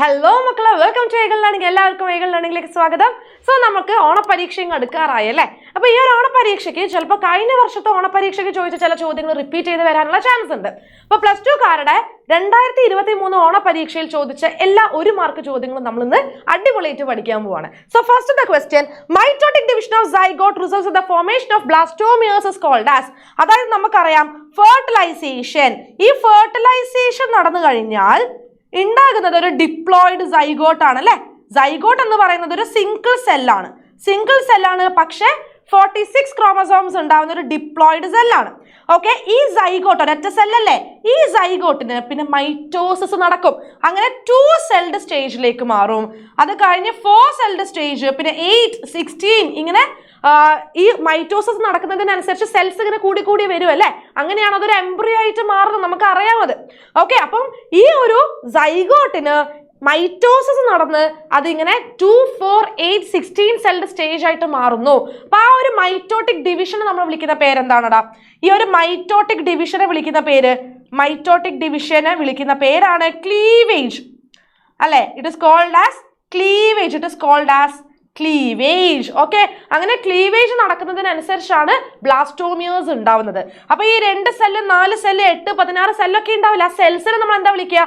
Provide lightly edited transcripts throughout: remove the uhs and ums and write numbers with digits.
Hello മക്കളെ, welcome to ഏഗൽ learning. എല്ലാവർക്കും ഏഗൽ ലേണിംഗിലേക്ക് സ്വാഗതം. സോ നമുക്ക് ഓണപരീക്ഷയും അടുക്കാറായി അല്ലേ? അപ്പൊ ഈ ഒരു ഓണപരീക്ഷയ്ക്ക് ചിലപ്പോൾ കഴിഞ്ഞ വർഷത്തെ ഓണപരീക്ഷയ്ക്ക് ചോദിച്ച ചില ചോദ്യങ്ങൾ റിപ്പീറ്റ് ചെയ്ത് വരാനുള്ള ചാൻസ് ഉണ്ട്. അപ്പൊ പ്ലസ് ടു കാരുടെ 2023 ഓണപരീക്ഷയിൽ ചോദിച്ച എല്ലാ 1 മാർക്ക് ചോദ്യങ്ങളും നമ്മൾ ഇന്ന് അടിപൊളിയായിട്ട് പഠിക്കാൻ പോവാണ്. So first the question, mitotic division of zygote results in the formation of blastomeres is called as. അതായത് നമുക്കറിയാം ഫെർട്ടിലൈസേഷൻ. ഈ ഫെർട്ടിലൈസേഷൻ നടന്നു കഴിഞ്ഞാൽ ഉണ്ടാകുന്നത് ഒരു ഡിപ്ലോയിഡ് സൈഗോട്ട് ആണ് അല്ലെ. സൈഗോട്ട് എന്ന് പറയുന്നത് ഒരു സിംഗിൾ സെല്ലാണ്, പക്ഷെ 46 ക്രോമസോംസ് ഉണ്ടാവുന്ന ഒരു ഡിപ്ലോയിഡ് സെല്ലാണ്. ഓക്കെ, ഈ സൈഗോട്ട് ഒരൊറ്റ സെല്ലല്ലേ, ഈ സൈഗോട്ടിന് പിന്നെ മൈറ്റോസിസ് നടക്കും. അങ്ങനെ 2 സെൽഡ് സ്റ്റേജിലേക്ക് മാറും. അത് കഴിഞ്ഞ് 4 സെൽഡ് സ്റ്റേജ്, പിന്നെ 8, 16 ഇങ്ങനെ ഈ മൈറ്റോസിസ് നടക്കുന്നതിനനുസരിച്ച് സെൽസ് ഇങ്ങനെ കൂടി വരും അല്ലെ. അങ്ങനെയാണ് അതൊരു എംബ്രിയോ ആയിട്ട് മാറുന്നത്, നമുക്ക് അറിയാമത്. ഓക്കെ, അപ്പം ഈ ഒരു സൈഗോട്ടിന് മൈറ്റോസിസ് നടന്ന് അതിങ്ങനെ 2, 4, 8, 16 സെൽഡ് സ്റ്റേജ് ആയിട്ട് മാറുന്നു. അപ്പൊ ആ ഒരു മൈറ്റോട്ടിക് ഡിവിഷനെ നമ്മൾ വിളിക്കുന്ന പേരെന്താണടാ? ഈ ഒരു മൈറ്റോട്ടിക് ഡിവിഷനെ വിളിക്കുന്ന പേരാണ് ക്ലീവേജ് അല്ലെ. It is called as cleavage. Okay, അങ്ങനെ ക്ലീവേജ് നടക്കുന്നതിനനുസരിച്ചാണ് ബ്ലാസ്റ്റോമിയേഴ്സ് ഉണ്ടാവുന്നത്. അപ്പൊ ഈ 2 സെല്ല്, 4 സെല്ല്, 8, 16 സെല്ലൊക്കെ ഉണ്ടാവില്ല. ആ സെൽസിനെ നമ്മൾ എന്താ വിളിക്കുക?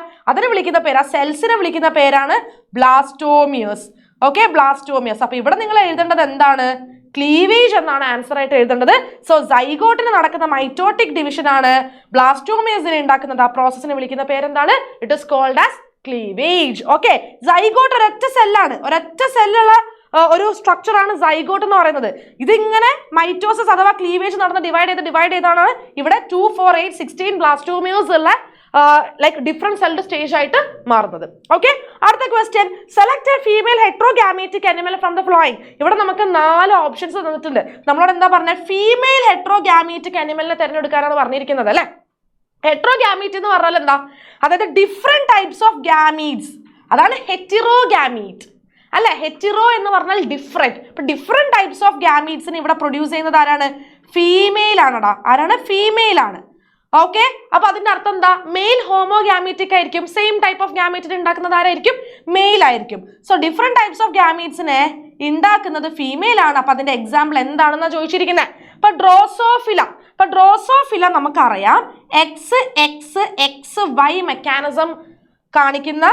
ആ സെൽസിനെ വിളിക്കുന്ന പേരാണ് ബ്ലാസ്റ്റോമിയേഴ്സ്. Okay, blastomeres. അപ്പൊ ഇവിടെ നിങ്ങൾ എഴുതേണ്ടത് എന്താണ്? ക്ലീവേജ് എന്നാണ് ആൻസർ ആയിട്ട് എഴുതേണ്ടത്. സോ സൈഗോട്ടിന് നടക്കുന്ന മൈറ്റോട്ടിക് ഡിവിഷൻ ആണ് ബ്ലാസ്റ്റോമിയേഴ്സിനെ ഉണ്ടാക്കുന്നത്. ആ പ്രോസസ്സിനെ വിളിക്കുന്ന പേരെന്താണ്? It is called as cleavage. Okay, zygote ഒരൊറ്റ സെല്ലുള്ള ഒരു സ്ട്രക്ചർ ആണ് സൈഗോട്ട് എന്ന് പറയുന്നത്. ഇതിങ്ങനെ മൈറ്റോസിസ് അഥവാ ക്ലീവേജ് നടന്ന് ഡിവൈഡ് ചെയ്താണ് ഇവിടെ 2, 4, 8, 16 ബ്ലാസ്റ്റോമിയേഴ്സ് ഉള്ള ലൈക്ക് ഡിഫറെന്റ് സെൽഡ് സ്റ്റേജ് ആയിട്ട് മാറുന്നത്. ഓക്കെ, അടുത്ത question, select a female heterogametic animal from the following. ഇവിടെ നമുക്ക് 4 ഓപ്ഷൻസ് തന്നിട്ടുണ്ട്. നമ്മളോട് എന്താ പറഞ്ഞത്? ഫീമെയിൽ ഹെട്രോഗാമീറ്റിക് അനിമലിനെ തിരഞ്ഞെടുക്കാനാണ് പറഞ്ഞിരിക്കുന്നത് അല്ലെ. ഹെട്രോഗാമീറ്റ് എന്ന് പറഞ്ഞാൽ എന്താ? അതായത് ഡിഫറെന്റ് ടൈപ്സ് ഓഫ് ഗാമീറ്റ്സ്, അതാണ് ഹെറ്റിറോഗാമീറ്റ് അല്ലെ. ഹെറ്റിറോ എന്ന് പറഞ്ഞാൽ ഡിഫറെന്റ്. ഇപ്പൊ ഡിഫറെന്റ് ടൈപ്സ് ഓഫ് ഗാമീറ്റ്സിന് ഇവിടെ പ്രൊഡ്യൂസ് ചെയ്യുന്നത് ആരാണ്? ഫീമെയിൽ ആണ്. ഓക്കെ, അപ്പൊ അതിന്റെ അർത്ഥം എന്താ? മെയിൽ ഹോമോഗാമീറ്റിക് ആയിരിക്കും. സെയിം ടൈപ്പ് ഓഫ് ഗാമീറ്റിന് ഉണ്ടാക്കുന്നത് ആരായിരിക്കും? മെയിൽ ആയിരിക്കും. സോ ഡിഫറെന്റ് ടൈപ്സ് ഓഫ് ഗാമീറ്റ്സിനെ ഉണ്ടാക്കുന്നത് ഫീമെയിൽ ആണ്. അപ്പൊ അതിന്റെ എക്സാമ്പിൾ എന്താണെന്നാ ചോദിച്ചിരിക്കുന്നത്. ഇപ്പൊ ഡ്രോസോഫില നമുക്കറിയാം XY മെക്കാനിസം കാണിക്കുന്ന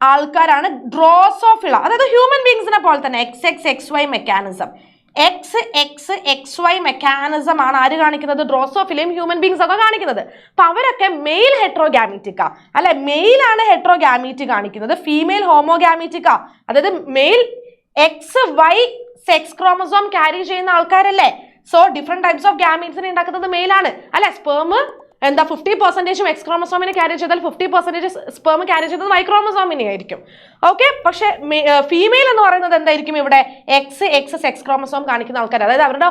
ആൾക്കാരാണ് ഡ്രോസോഫില. അതായത് ഹ്യൂമൻ ബീങ്സിനെ പോലെ തന്നെ XXXY മെക്കാനിസം. XXXY മെക്കാനിസം ആണ് ആര് കാണിക്കുന്നത്? ഡ്രോസോഫിലയും ഹ്യൂമൻ ബീങ്സ് ഒക്കെ കാണിക്കുന്നത്. അപ്പൊ അവരൊക്കെ മെയിൽ ഹെട്രോഗാമീറ്റിക്കാ അല്ലെ. മെയിലാണ് ഹെട്രോഗാമീറ്റ് കാണിക്കുന്നത്, ഫീമെയിൽ ഹോമോഗാമീറ്റിക്കാ. അതായത് male XY sex chromosome carry ചെയ്യുന്ന ആൾക്കാരല്ലേ. സോ ഡിഫറെന്റ് ടൈപ്സ് ഓഫ് ഗാമീറ്റ്സിനെ ഉണ്ടാക്കുന്നത് മെയിലാണ് അല്ലെ. സ്പേം എന്താ 50% എക്സ് ക്രോമസോമിനെ ക്യാരി ചെയ്താൽ 50% സ്പേം ക്യാരി ചെയ്തത് വൈ ക്രോമസോമിനെ ആയിരിക്കും. ഓക്കെ, പക്ഷെ ഫീമെയിൽ എന്ന് പറയുന്നത് എന്തായിരിക്കും? ഇവിടെ XX സെക്സ് ക്രോമസോം കാണിക്കുന്ന ആൾക്കാർ. അതായത് അവരുടെ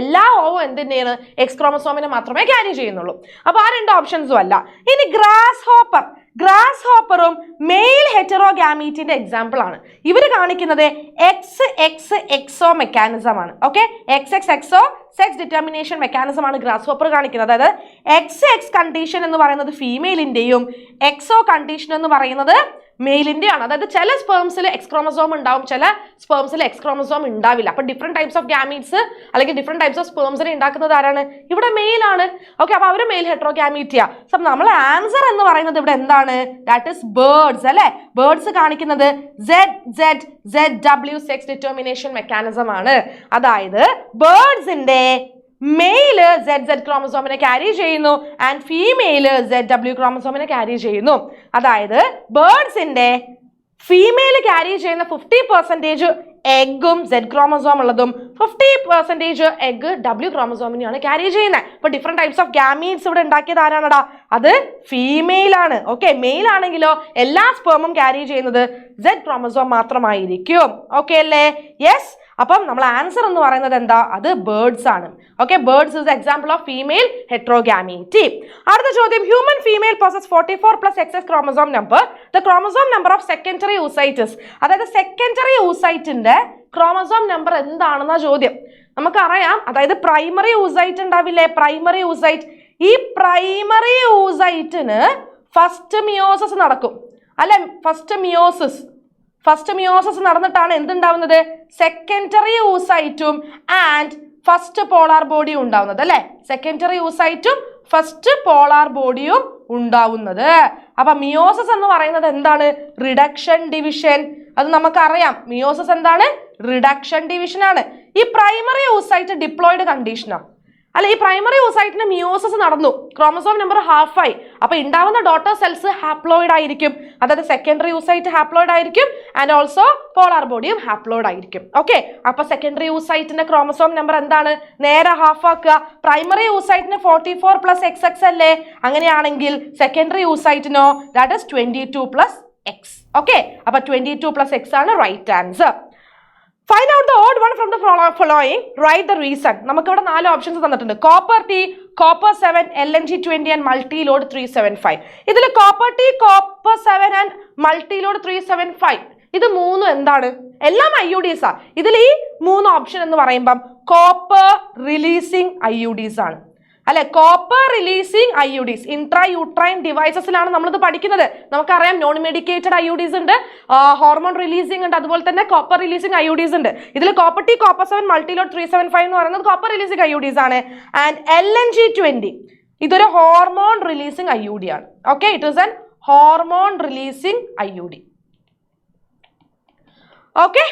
എല്ലാ ഓവം എന്തിൻ്റെയാണ്? എക്സ് ക്രോമസോമിനെ മാത്രമേ ക്യാരി ചെയ്യുന്നുള്ളൂ. അപ്പൊ ആ 2 ഓപ്ഷൻസും അല്ല. ഇനി ഗ്രാസ് ഹോപ്പറും മെയിൽ ഹെറ്ററോഗാമീറ്റിന്റെ എക്സാമ്പിൾ ആണ്. ഇവർ കാണിക്കുന്നത് XXXO മെക്കാനിസം ആണ്. Okay, XXXO sex determination mechanism ആണ് ഗ്രാസ് ഹോപ്പർ കാണിക്കുന്നത്. അതായത് XX കണ്ടീഷൻ എന്ന് പറയുന്നത് ഫീമെയിലിന്റെയും XO കണ്ടീഷൻ എന്ന് പറയുന്നത് മെയിലിന്റെയാണ്. അതായത് ചില സ്പേംസിൽ എക്സ് ക്രോമസോം ഉണ്ടാവും, ചില സ്പേംസിൽ എക്സ് ക്രോമസോം ഉണ്ടാവില്ല. അപ്പൊ ഡിഫറെന്റ് ടൈപ്സ് ഓഫ് ഗാമീറ്റ്സ് അല്ലെങ്കിൽ ഡിഫറെന്റ് ടൈപ്സ് ഓഫ് സ്പേംസിനെ ഉണ്ടാക്കുന്നത് ആരാണ്? ഇവിടെ മെയിൽ ആണ്. ഓക്കെ, അപ്പൊ അവര് മെയിൽ ഹെട്രോഗാമീറ്റിയ. സോ നമ്മളെ ആൻസർ എന്ന് പറയുന്നത് ഇവിടെ എന്താണ്? ദാറ്റ് ഇസ് ബേർഡ്സ് അല്ലെ. ബേർഡ്സ് കാണിക്കുന്നത് ZW സെക്സ് ഡിറ്റർമിനേഷൻ മെക്കാനിസം ആണ്. അതായത് ബേർഡ്സിന്റെ മെയില് ZZ ക്രോമസോമിനെ ക്യാരി ചെയ്യുന്നു ആൻഡ് ഫീമെയില് ZW ക്രോമസോമിനെ ക്യാരി ചെയ്യുന്നു. അതായത് ബേർഡ്സിന്റെ ഫീമെയിൽ ക്യാരി ചെയ്യുന്ന 50% എഗ്ഗും Z ക്രോമസോം ഉള്ളതും 50% എഗ് W ക്രോമസോമിനെയാണ് ക്യാരി ചെയ്യുന്നത്. അപ്പൊ ഡിഫറെന്റ് ടൈപ്സ് ഓഫ് ഗാമീറ്റ്സ് ഇവിടെ ഉണ്ടാക്കിയത് ആരാണടാ? അത് ഫീമെയിൽ ആണ്. ഓക്കെ, മെയിൽ ആണെങ്കിലോ എല്ലാ സ്പേമും ക്യാരി ചെയ്യുന്നത് Z ക്രോമസോം മാത്രമായിരിക്കും. ഓക്കെ അല്ലേ? യെസ്. അപ്പം നമ്മൾ ആൻസർ എന്ന് പറയുന്നത് എന്താ? അത് ബേർഡ്സ് ആണ്. Okay, birds is example of female heterogametic. അടുത്ത ചോദ്യം, human female possess 44 plus XX chromosome number. The chromosome number of secondary oocytes. അതായത് സെക്കൻഡറി oocyteന്റെ ക്രോമസോം നമ്പർ എന്താണെന്ന ചോദ്യം. നമുക്കറിയാം, അതായത് പ്രൈമറി oocyte ഉണ്ടാവില്ലേ? Primary oocyte. ഈ പ്രൈമറി oocyteന് ഫസ്റ്റ് മിയോസിസ് നടക്കും. അല്ലെ? ഫസ്റ്റ് മിയോസിസ് നടന്നിട്ടാണ് എന്തുണ്ടാവുന്നത്? Secondary oocyte and first polar ബോഡിയും ഉണ്ടാവുന്നത് അല്ലെ? സെക്കൻഡറി oocyte ഫസ്റ്റ് പോളാർ ബോഡിയും ഉണ്ടാവുന്നത്. അപ്പൊ മിയോസിസ് എന്ന് പറയുന്നത് എന്താണ്? Reduction division. അത് നമുക്കറിയാം. മിയോസിസ് എന്താണ്? റിഡക്ഷൻ ഡിവിഷൻ ആണ്. ഈ പ്രൈമറി oocyte ഡിപ്ലോയിഡ് കണ്ടീഷനാണ് അല്ലെ? ഈ പ്രൈമറി oocyte മിയോസിസ് നടന്നു, ക്രോമസോം നമ്പർ 1/2 ആയി. അപ്പൊ ഉണ്ടാവുന്ന ഡോട്ടർ സെൽസ് ഹാപ്ലോയിഡ് ആയിരിക്കും. അതായത് സെക്കൻഡറി oocyte ഹാപ്ലോയിഡ് ആയിരിക്കും ആൻഡ് ഓൾസോ പോളാർ ബോഡിയും ഹാപ്ലോയിഡ് ആയിരിക്കും. ഓക്കെ, അപ്പൊ സെക്കൻഡറി oocyte ക്രോമസോം നമ്പർ എന്താണ്? നേരെ 1/2 ആക്കുക. പ്രൈമറി oocyte 44 + XX അല്ലേ? അങ്ങനെയാണെങ്കിൽ secondary oocyte that is 22 + X. Okay, അപ്പൊ 22 + X ആണ് right answer. Find out the odd one from the following. Write the reason. നമുക്ക് ഇവിടെ 4 ഓപ്ഷൻസ് തന്നിട്ടുണ്ട്. Copper T, copper 7, LNG 20 and multi load 375. ഇതിൽ copper T, copper 7 and multi load 375 ഇത് മൂന്നും എന്താണ്? എല്ലാം IUDs ആ. ഇതിൽ ഈ 3 ഓപ്ഷൻ എന്ന് പറയുമ്പം കോപ്പർ റിലീസിങ് IUDs ആണ് അല്ലെ? Copper releasing IUDs intra uterine ഡിവൈസസിലാണ് നമ്മളിത് പഠിക്കുന്നത്. നമുക്കറിയാം നോൺ മെഡിക്കേറ്റഡ് IUDs ഉണ്ട്, ഹോർമോൺ റിലീസിംഗ് ഉണ്ട്, അതുപോലെ തന്നെ കോപ്പർ റിലീസിംഗ് IUDs ഉണ്ട്. ഇതിൽ copper T, copper 7, multi load 375 എന്ന് പറയുന്നത് കോപ്പർ റിലീസിംഗ് IUDs ആണ്. ആൻഡ് LNG 20 ഇതൊരു ഹോർമോൺ റിലീസിംഗ് IUD ആണ്. Okay, it is an hormone releasing IUD. Okay,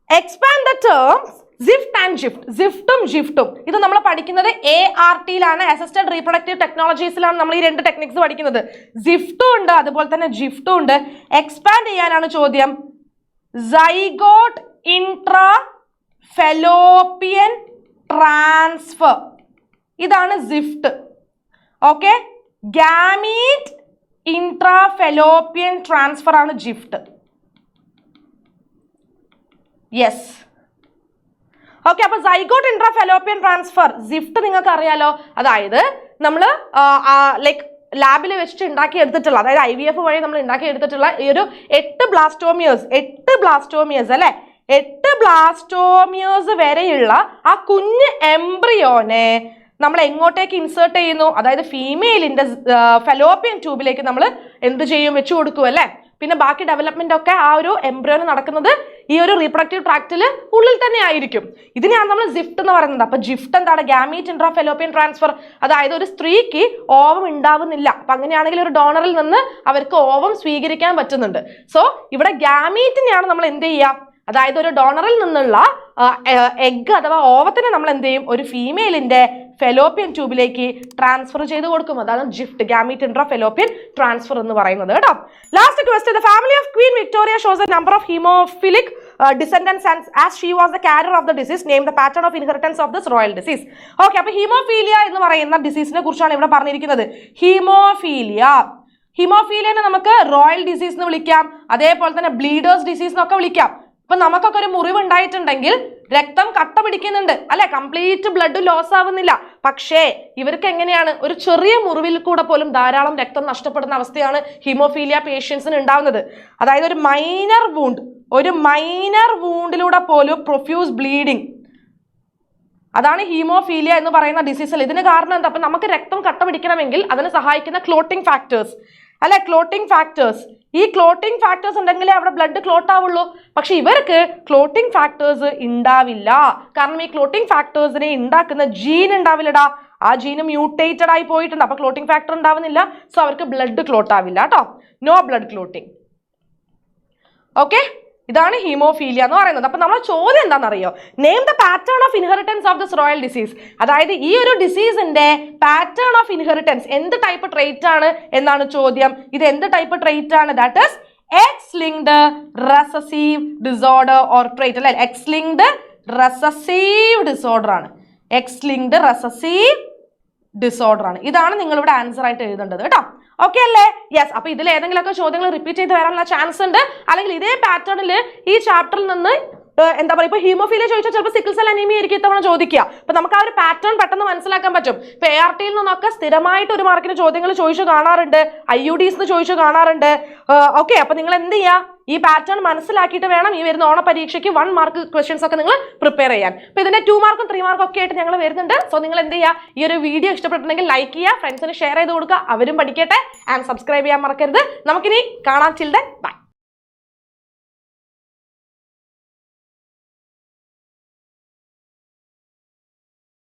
expand the terms ZIFT and GIFT. സിഫ്റ്റും ജിഫ്റ്റും ഇത് നമ്മൾ പഠിക്കുന്നത് ART-ലാണ്, അസിസ്റ്റഡ് റീപ്രൊഡക്റ്റീവ് ടെക്നോളജീസിലാണ് നമ്മൾ ഈ 2 ടെക്നിക്സ് പഠിക്കുന്നത്. സിഫ്റ്റും ഉണ്ട് അതുപോലെ തന്നെ ജിഫ്റ്റും ഉണ്ട്. എക്സ്പാൻഡ് ചെയ്യാനാണ് ചോദ്യം. സൈഗോട്ട് ഇൻട്രാ ഫെലോപ്പിയൻ ട്രാൻസ്ഫർ ഇതാണ് ZIFT. Okay, gamete intra fallopian transfer ആണ് ജിഫ്റ്റ്. യെസ്. ഓക്കെ, അപ്പൊ zygote intra fallopian transfer ZIFT നിങ്ങൾക്ക് അറിയാലോ. അതായത് നമ്മൾ ലൈക്ക് ലാബിൽ വെച്ചിട്ട് ഉണ്ടാക്കി എടുത്തിട്ടുള്ള, അതായത് IVF വഴി നമ്മൾ ഉണ്ടാക്കി എടുത്തിട്ടുള്ള ഈ ഒരു 8 ബ്ലാസ്റ്റോമിയേഴ്സ് അല്ലെ? 8 ബ്ലാസ്റ്റോമിയേഴ്സ് വരെയുള്ള ആ കുഞ്ഞ് എംബ്രിയോനെ നമ്മൾ എങ്ങോട്ടേക്ക് ഇൻസേർട്ട് ചെയ്യുന്നു? അതായത് ഫീമെയിലിന്റെ ഫെലോപ്പിയൻ ട്യൂബിലേക്ക് നമ്മൾ എന്ത് ചെയ്യും? വെച്ചു കൊടുക്കും അല്ലെ? പിന്നെ ബാക്കി ഡെവലപ്മെന്റ് ഒക്കെ ആ ഒരു എംബ്രിയോന് നടക്കുന്നത് ഈ ഒരു റീപ്രൊഡക്റ്റീവ് ട്രാക്റ്റിൽ ഉള്ളിൽ തന്നെ ആയിരിക്കും. ഇതിനെയാണ് നമ്മൾ ജിഫ്റ്റ് എന്ന് പറയുന്നത്. അപ്പൊ ജിഫ്റ്റ് എന്താണ്? Gamete intra fallopian transfer. അതായത് ഒരു സ്ത്രീക്ക് ഓവം ഉണ്ടാവുന്നില്ല, അപ്പൊ അങ്ങനെയാണെങ്കിൽ ഒരു ഡോണറിൽ നിന്ന് അവർക്ക് ഓവം സ്വീകരിക്കാൻ പറ്റുന്നുണ്ട്. സോ ഇവിടെ ഗാമീറ്റിനെയാണ് നമ്മൾ എന്ത് ചെയ്യുക? അതായത് ഒരു ഡോണറിൽ നിന്നുള്ള എഗ് അഥവാ ഓവത്തിനെ നമ്മൾ എന്ത് ചെയ്യും? ഒരു ഫീമെയിലിന്റെ ഫെലോപ്പിയൻ ട്യൂബിലേക്ക് ട്രാൻസ്ഫർ ചെയ്ത് കൊടുക്കും. അതാണ് ജിഫ്റ്റ്, ഗാമീറ്റ് ഇൻട്രാ ഫെലോപ്പിയൻ ട്രാൻസ്ഫർ എന്ന് പറയുന്നത് കേട്ടോ. Last question. The family of Queen Victoria shows a number of hemophilic descendants and as she was the carrier of the disease, name the pattern of inheritance of this royal disease. Okay, അപ്പോൾ haemophilia എന്ന് പറയുന്ന ഡിസീസിനെ കുറിച്ചാണ് ഇവിടെ പറഞ്ഞിരിക്കുന്നത്. ഹീമോഫീലിയനെ നമുക്ക് royal disease എന്ന് വിളിക്കാം, അതേപോലെ തന്നെ ബ്ലീഡേഴ്സ് ഡിസീസ് എന്നൊക്കെ വിളിക്കാം. ഇപ്പൊ നമുക്കൊക്കെ ഒരു മുറിവ് ഉണ്ടായിട്ടുണ്ടെങ്കിൽ രക്തം കട്ട പിടിക്കുന്നുണ്ട് അല്ലെ? കംപ്ലീറ്റ് ബ്ലഡ് ലോസ് ആവുന്നില്ല. പക്ഷേ ഇവർക്ക് എങ്ങനെയാണ്? ഒരു ചെറിയ മുറിവിൽ കൂടെ പോലും ധാരാളം രക്തം നഷ്ടപ്പെടുന്ന അവസ്ഥയാണ് ഹീമോഫീലിയ പേഷ്യൻസിന് ഉണ്ടാവുന്നത്. അതായത് ഒരു മൈനർ വൂണ്ടിലൂടെ പോലും പ്രൊഫ്യൂസ് ബ്ലീഡിങ്, അതാണ് ഹീമോഫീലിയ എന്ന് പറയുന്ന ഡിസീസിൽ. ഇതിന് കാരണം എന്താ? അപ്പൊ നമുക്ക് രക്തം കട്ട പിടിക്കണമെങ്കിൽ അതിന് സഹായിക്കുന്ന ക്ലോട്ടിംഗ് ഫാക്ടേഴ്സ് അല്ലെ? Clotting factors. ഈ ക്ലോട്ടിംഗ് ഫാക്ടേഴ്സ് ഉണ്ടെങ്കിലേ അവിടെ ബ്ലഡ് ക്ലോട്ട് ആവുള്ളൂ. പക്ഷെ ഇവർക്ക് ക്ലോട്ടിംഗ് ഫാക്ടേഴ്സ് ഉണ്ടാവില്ല. കാരണം ഈ ക്ലോട്ടിംഗ് ഫാക്ടേഴ്സിനെ ഉണ്ടാക്കുന്ന ജീൻ ഉണ്ടാവില്ലടാ. ആ ജീന് മ്യൂട്ടേറ്റഡ് ആയി പോയിട്ടുണ്ട്. അപ്പൊ ക്ലോട്ടിംഗ് ഫാക്ടർ ഉണ്ടാവുന്നില്ല. സോ അവർക്ക് ബ്ലഡ് ക്ലോട്ട് ആവില്ല കേട്ടോ. No blood clotting. ഓക്കെ, ഇതാണ് ഹീമോഫീലിയ എന്ന് പറയുന്നത്. അപ്പൊ നമ്മളെ ചോദ്യം എന്താണെന്നറിയോ? Name the pattern of inheritance of this royal disease. അതായത് ഈ ഒരു ഡിസീസിന്റെ പാറ്റേൺ ഓഫ് ഇൻഹെറിറ്റൻസ് എന്ത് ടൈപ്പ് ട്രേറ്റ് ആണ് എന്നാണ് ചോദ്യം. ഇത് എന്ത് ടൈപ്പ് ട്രേറ്റ് ആണ്? That is X-linked recessive disorder or trait അല്ലെ? X-linked recessive disorder ആണ്. X-linked recessive disorder ആണ്. ഇതാണ് നിങ്ങൾ ഇവിടെ ആൻസർ ആയിട്ട് എഴുതേണ്ടത് കേട്ടോ. ഓക്കെ അല്ലേ? യെസ്. അപ്പൊ ഇതിൽ ഏതെങ്കിലുമൊക്കെ ചോദ്യങ്ങൾ റിപ്പീറ്റ് ചെയ്ത് വരാനുള്ള ചാൻസ് ഉണ്ട്. അല്ലെങ്കിൽ ഇതേ പാറ്റേണിൽ ഈ ചാപ്റ്ററിൽ നിന്ന് എന്താ പറയുക, ഇപ്പൊ ഹീമോഫീലിയ ചോദിച്ചാൽ ചിലപ്പോൾ സിക്കിൾ സെൽ അനീമിയ ആയിരിക്കും ഇത്തവണ ചോദിക്കുക. അപ്പൊ നമുക്ക് ആ ഒരു പാറ്റേൺ പെട്ടെന്ന് മനസ്സിലാക്കാൻ പറ്റും. ഇപ്പൊ ART-യിൽ നിന്നൊക്കെ സ്ഥിരമായിട്ട് 1 മാർക്കിന് ചോദ്യങ്ങൾ ചോദിച്ചു കാണാറുണ്ട്, IUDs ചോദിച്ചു കാണാറുണ്ട്. ഓക്കെ, അപ്പൊ നിങ്ങൾ എന്ത് ചെയ്യുക? ഈ പാറ്റേൺ മനസ്സിലാക്കിയിട്ട് വേണം ഈ വരുന്ന ഓണ പരീക്ഷയ്ക്ക് 1 മാർക്ക് ക്വസ്റ്റ്യൻസ് ഒക്കെ നിങ്ങൾ പ്രിപ്പയർ ചെയ്യാൻ. അപ്പൊ ഇതിന്റെ 2 മാർക്കും 3 മാർക്കും ഒക്കെ ആയിട്ട് ഞങ്ങൾ വരുന്നുണ്ട്. സോ നിങ്ങൾ എന്ത് ചെയ്യുക, ഈ ഒരു വീഡിയോ ഇഷ്ടപ്പെട്ടിട്ടുണ്ടെങ്കിൽ ലൈക്ക് ചെയ്യുക, ഫ്രണ്ട്സിന് ഷെയർ ചെയ്ത് കൊടുക്കുക, അവരും പഠിക്കട്ടെ. ആൻഡ് സബ്സ്ക്രൈബ് ചെയ്യാൻ മറക്കരുത്. നമുക്കിനി കാണാം. Children by.